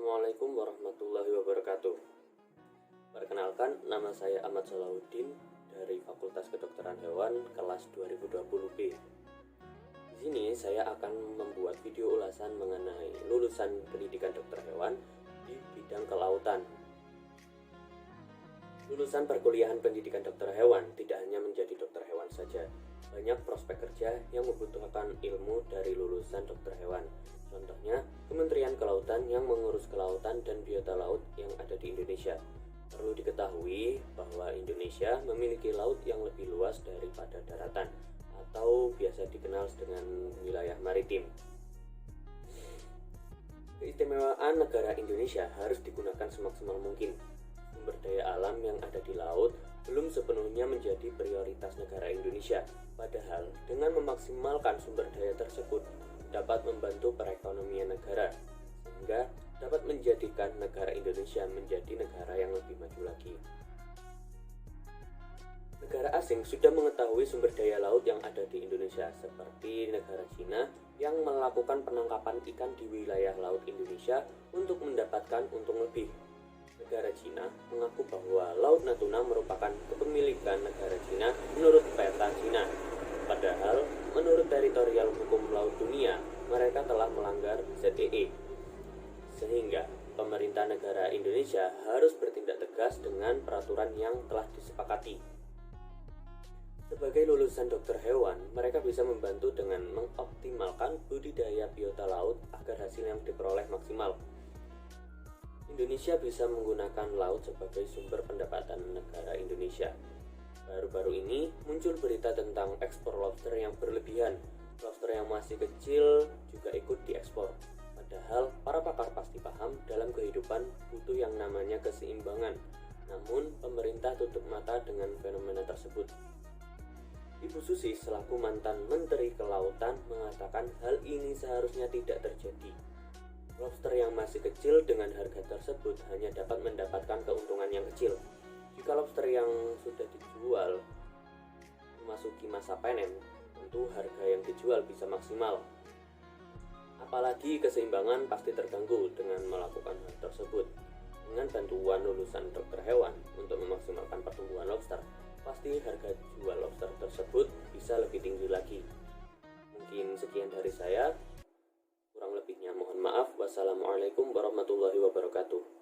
Assalamualaikum warahmatullahi wabarakatuh. Perkenalkan, nama saya Ahmad Salahuddin dari Fakultas Kedokteran Hewan kelas 2020B. Di sini saya akan membuat video ulasan mengenai lulusan pendidikan dokter hewan di bidang kelautan. Lulusan perkuliahan pendidikan dokter hewan tidak hanya menjadi dokter hewan saja. Banyak prospek kerja yang membutuhkan ilmu dari lulusan dokter hewan. Contohnya, Kementerian Kelautan yang mengurus kelautan dan biota laut yang ada di Indonesia. Perlu diketahui bahwa Indonesia memiliki laut yang lebih luas daripada daratan, atau biasa dikenal dengan wilayah maritim. Keistimewaan negara Indonesia harus digunakan semaksimal mungkin. Sumber daya alam yang ada di laut belum sepenuhnya menjadi prioritas negara Indonesia. Padahal, dengan memaksimalkan sumber daya tersebut dapat membantu perekonomian negara, sehingga dapat menjadikan negara Indonesia menjadi negara yang lebih maju lagi. Negara asing sudah mengetahui sumber daya laut yang ada di Indonesia, seperti negara Cina yang melakukan penangkapan ikan di wilayah laut Indonesia untuk mendapatkan untung lebih. Negara Cina mengaku bahwa Laut Natuna merupakan kepemilikan negara Cina menurut peta Cina. Padahal, menurut teritorial hukum laut dunia, mereka telah melanggar ZEE. Sehingga, pemerintah negara Indonesia harus bertindak tegas dengan peraturan yang telah disepakati. Sebagai lulusan dokter hewan, mereka bisa membantu dengan mengoptimalkan budidaya biota laut agar hasil yang diperoleh maksimal. Indonesia bisa menggunakan laut sebagai sumber pendapatan negara Indonesia. Baru-baru ini muncul berita tentang ekspor lobster yang berlebihan. Lobster yang masih kecil juga ikut diekspor. Padahal para pakar pasti paham dalam kehidupan butuh yang namanya keseimbangan. Namun pemerintah tutup mata dengan fenomena tersebut. Ibu Susi selaku mantan Menteri Kelautan mengatakan hal ini seharusnya tidak terjadi. Lobster yang masih kecil dengan harga tersebut hanya dapat mendapatkan keuntungan yang kecil. Jika lobster yang sudah dijual memasuki masa panen, tentu harga yang dijual bisa maksimal. Apalagi keseimbangan pasti terganggu dengan melakukan hal tersebut. Dengan bantuan lulusan dokter hewan untuk memaksimalkan pertumbuhan lobster, pasti harga jual lobster tersebut bisa lebih tinggi lagi. Mungkin sekian dari saya. Kurang lebihnya mohon maaf. Wassalamualaikum warahmatullahi wabarakatuh.